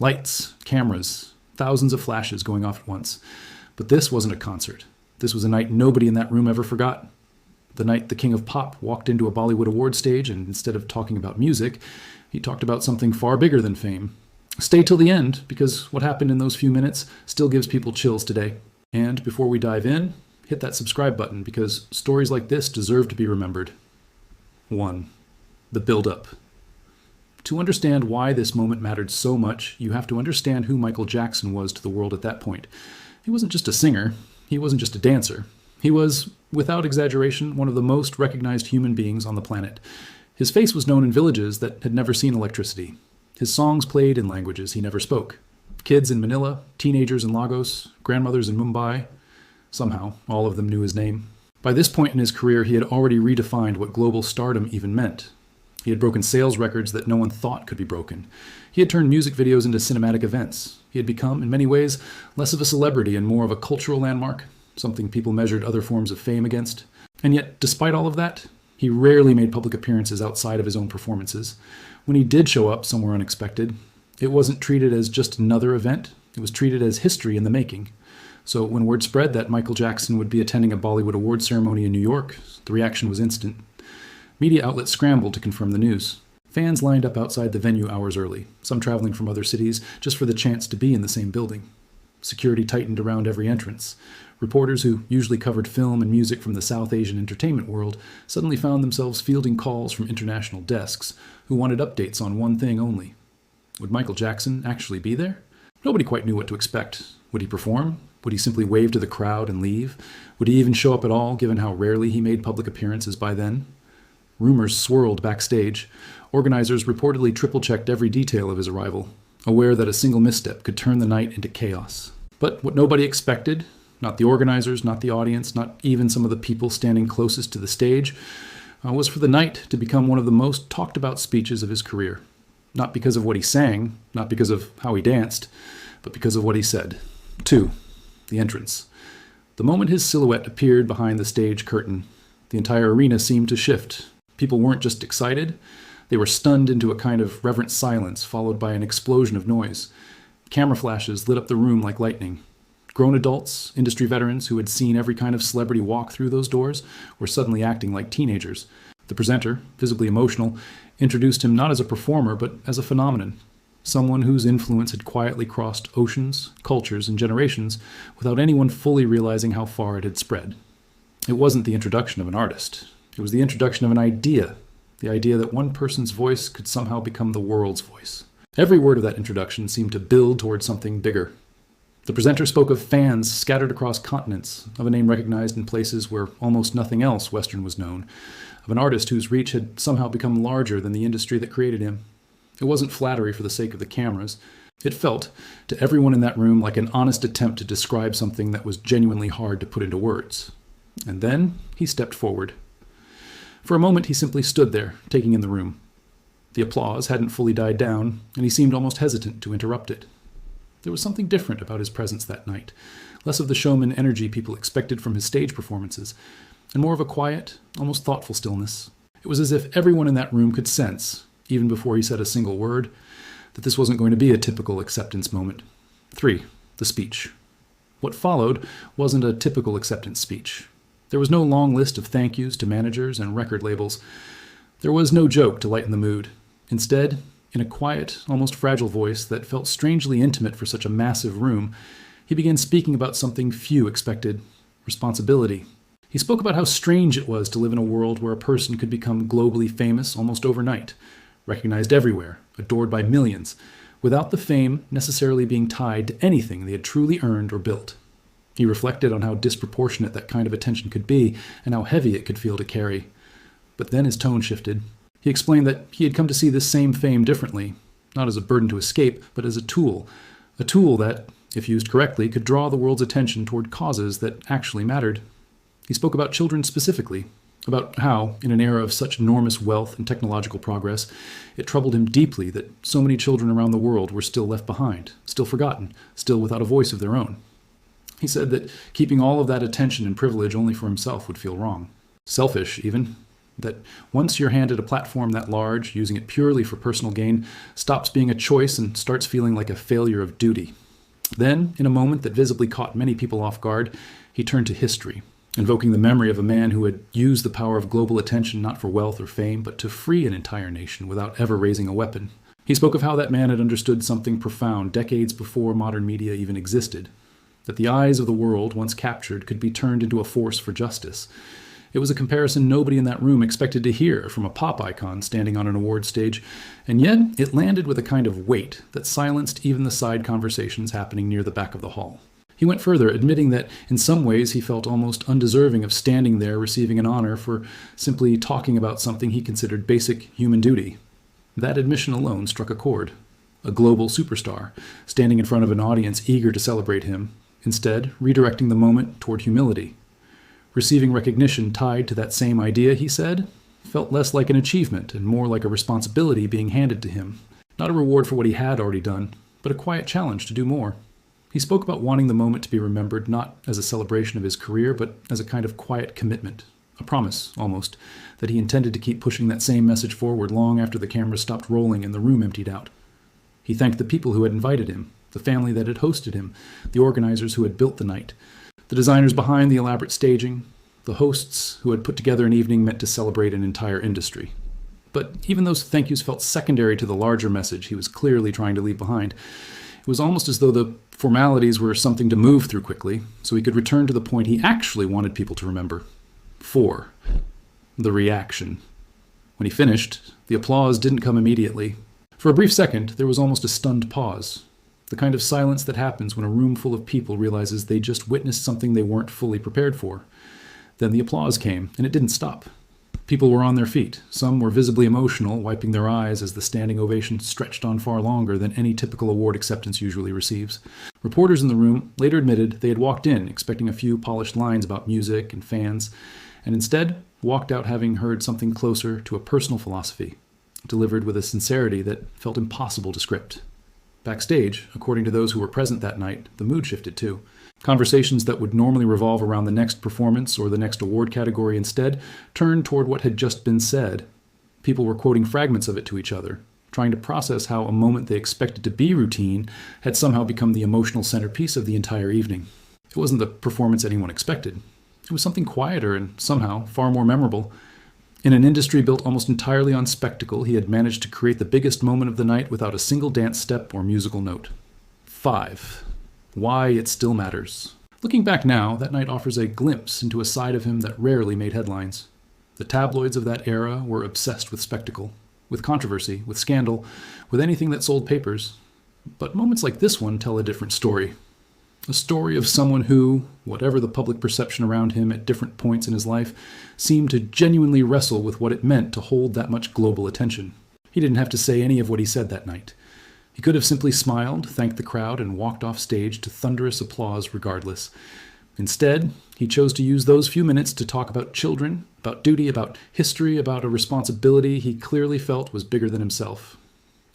Lights, cameras, thousands of flashes going off at once. But this wasn't a concert. This was a night nobody in that room ever forgot. The night the king of pop walked into a Bollywood award stage, and instead of talking about music, he talked about something far bigger than fame. Stay till the end, because what happened in those few minutes still gives people chills today. And before we dive in, hit that subscribe button, because stories like this deserve to be remembered. 1. The buildup. To understand why this moment mattered so much, you have to understand who Michael Jackson was to the world at that point. He wasn't just a singer. He wasn't just a dancer. He was, without exaggeration, one of the most recognized human beings on the planet. His face was known in villages that had never seen electricity. His songs played in languages he never spoke. Kids in Manila, teenagers in Lagos, grandmothers in Mumbai. Somehow, all of them knew his name. By this point in his career, he had already redefined what global stardom even meant. He had broken sales records that no one thought could be broken. He had turned music videos into cinematic events. He had become, in many ways, less of a celebrity and more of a cultural landmark, something people measured other forms of fame against. And yet, despite all of that, he rarely made public appearances outside of his own performances. When he did show up somewhere unexpected, it wasn't treated as just another event. It was treated as history in the making. So when word spread that Michael Jackson would be attending a Bollywood award ceremony in New York, the reaction was instant. Media outlets scrambled to confirm the news. Fans lined up outside the venue hours early, some traveling from other cities just for the chance to be in the same building. Security tightened around every entrance. Reporters who usually covered film and music from the South Asian entertainment world suddenly found themselves fielding calls from international desks who wanted updates on one thing only. Would Michael Jackson actually be there? Nobody quite knew what to expect. Would he perform? Would he simply wave to the crowd and leave? Would he even show up at all, given how rarely he made public appearances by then? Rumors swirled backstage. Organizers reportedly triple-checked every detail of his arrival, aware that a single misstep could turn the night into chaos. But what nobody expected, not the organizers, not the audience, not even some of the people standing closest to the stage, was for the night to become one of the most talked about speeches of his career. Not because of what he sang, not because of how he danced, but because of what he said. 2. The entrance. The moment his silhouette appeared behind the stage curtain, the entire arena seemed to shift. People weren't just excited, they were stunned into a kind of reverent silence, followed by an explosion of noise. Camera flashes lit up the room like lightning. Grown adults, industry veterans who had seen every kind of celebrity walk through those doors, were suddenly acting like teenagers. The presenter, visibly emotional, introduced him not as a performer, but as a phenomenon. Someone whose influence had quietly crossed oceans, cultures, and generations without anyone fully realizing how far it had spread. It wasn't the introduction of an artist. It was the introduction of an idea, the idea that one person's voice could somehow become the world's voice. Every word of that introduction seemed to build towards something bigger. The presenter spoke of fans scattered across continents, of a name recognized in places where almost nothing else Western was known, of an artist whose reach had somehow become larger than the industry that created him. It wasn't flattery for the sake of the cameras. It felt, to everyone in that room, like an honest attempt to describe something that was genuinely hard to put into words. And then he stepped forward. For a moment, he simply stood there, taking in the room. The applause hadn't fully died down, and he seemed almost hesitant to interrupt it. There was something different about his presence that night, less of the showman energy people expected from his stage performances, and more of a quiet, almost thoughtful stillness. It was as if everyone in that room could sense, even before he said a single word, that this wasn't going to be a typical acceptance moment. 3. The speech. What followed wasn't a typical acceptance speech. There was no long list of thank yous to managers and record labels. There was no joke to lighten the mood. Instead, in a quiet, almost fragile voice that felt strangely intimate for such a massive room, he began speaking about something few expected: responsibility. He spoke about how strange it was to live in a world where a person could become globally famous almost overnight, recognized everywhere, adored by millions, without the fame necessarily being tied to anything they had truly earned or built. He reflected on how disproportionate that kind of attention could be and how heavy it could feel to carry. But then his tone shifted. He explained that he had come to see this same fame differently, not as a burden to escape, but as a tool that, if used correctly, could draw the world's attention toward causes that actually mattered. He spoke about children specifically, about how, in an era of such enormous wealth and technological progress, it troubled him deeply that so many children around the world were still left behind, still forgotten, still without a voice of their own. He said that keeping all of that attention and privilege only for himself would feel wrong. Selfish, even. that once you're handed a platform that large, using it purely for personal gain stops being a choice and starts feeling like a failure of duty. Then, in a moment that visibly caught many people off guard, he turned to history, invoking the memory of a man who had used the power of global attention not for wealth or fame, but to free an entire nation without ever raising a weapon. He spoke of how that man had understood something profound decades before modern media even existed, that the eyes of the world, once captured, could be turned into a force for justice. It was a comparison nobody in that room expected to hear from a pop icon standing on an award stage, and yet it landed with a kind of weight that silenced even the side conversations happening near the back of the hall. He went further, admitting that in some ways he felt almost undeserving of standing there receiving an honor for simply talking about something he considered basic human duty. That admission alone struck a chord. A global superstar, standing in front of an audience eager to celebrate him, instead redirecting the moment toward humility. Receiving recognition tied to that same idea, he said, felt less like an achievement and more like a responsibility being handed to him. Not a reward for what he had already done, but a quiet challenge to do more. He spoke about wanting the moment to be remembered not as a celebration of his career, but as a kind of quiet commitment, a promise, almost, that he intended to keep pushing that same message forward long after the camera stopped rolling and the room emptied out. He thanked the people who had invited him, the family that had hosted him, the organizers who had built the night, the designers behind the elaborate staging, the hosts who had put together an evening meant to celebrate an entire industry. But even those thank yous felt secondary to the larger message he was clearly trying to leave behind. It was almost as though the formalities were something to move through quickly, so he could return to the point he actually wanted people to remember. 4. The reaction. When he finished, the applause didn't come immediately. For a brief second, there was almost a stunned pause. The kind of silence that happens when a room full of people realizes they just witnessed something they weren't fully prepared for. Then the applause came, and it didn't stop. People were on their feet. Some were visibly emotional, wiping their eyes as the standing ovation stretched on far longer than any typical award acceptance usually receives. Reporters in the room later admitted they had walked in expecting a few polished lines about music and fans, and instead walked out having heard something closer to a personal philosophy, delivered with a sincerity that felt impossible to script. Backstage, according to those who were present that night, the mood shifted too. Conversations that would normally revolve around the next performance or the next award category instead turned toward what had just been said. People were quoting fragments of it to each other, trying to process how a moment they expected to be routine had somehow become the emotional centerpiece of the entire evening. It wasn't the performance anyone expected. It was something quieter and somehow far more memorable. In an industry built almost entirely on spectacle, he had managed to create the biggest moment of the night without a single dance step or musical note. 5. Why it still matters. Looking back now, that night offers a glimpse into a side of him that rarely made headlines. The tabloids of that era were obsessed with spectacle, with controversy, with scandal, with anything that sold papers. But moments like this one tell a different story. A story of someone who, whatever the public perception around him at different points in his life, seemed to genuinely wrestle with what it meant to hold that much global attention. He didn't have to say any of what he said that night. He could have simply smiled, thanked the crowd, and walked off stage to thunderous applause regardless. Instead, he chose to use those few minutes to talk about children, about duty, about history, about a responsibility he clearly felt was bigger than himself.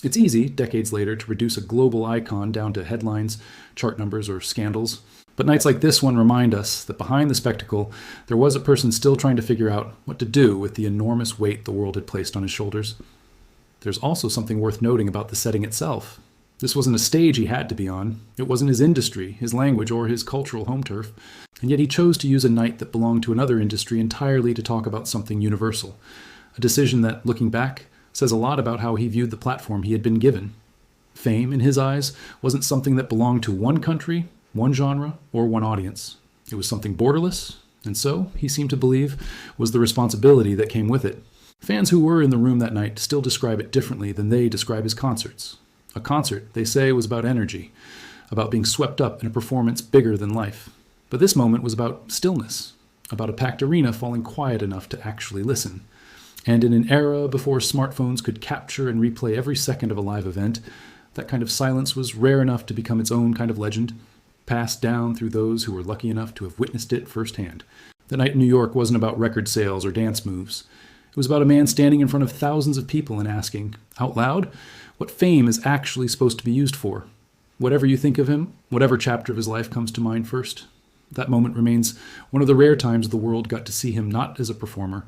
It's easy, decades later, to reduce a global icon down to headlines, chart numbers, or scandals. But nights like this one remind us that behind the spectacle, there was a person still trying to figure out what to do with the enormous weight the world had placed on his shoulders. There's also something worth noting about the setting itself. This wasn't a stage he had to be on. It wasn't his industry, his language, or his cultural home turf. And yet he chose to use a night that belonged to another industry entirely to talk about something universal. A decision that, looking back, says a lot about how he viewed the platform he had been given. Fame, in his eyes, wasn't something that belonged to one country, one genre, or one audience. It was something borderless, and so, he seemed to believe, was the responsibility that came with it. Fans who were in the room that night still describe it differently than they describe his concerts. A concert, they say, was about energy, about being swept up in a performance bigger than life. But this moment was about stillness, about a packed arena falling quiet enough to actually listen. And in an era before smartphones could capture and replay every second of a live event, that kind of silence was rare enough to become its own kind of legend, passed down through those who were lucky enough to have witnessed it firsthand. The night in New York wasn't about record sales or dance moves. It was about a man standing in front of thousands of people and asking, out loud, what fame is actually supposed to be used for. Whatever you think of him, whatever chapter of his life comes to mind first, that moment remains one of the rare times the world got to see him not as a performer,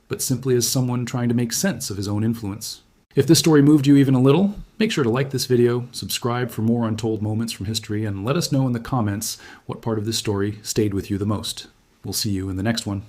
but simply as someone trying to make sense of his own influence. If this story moved you even a little, make sure to like this video, subscribe for more untold moments from history, and let us know in the comments what part of this story stayed with you the most. We'll see you in the next one.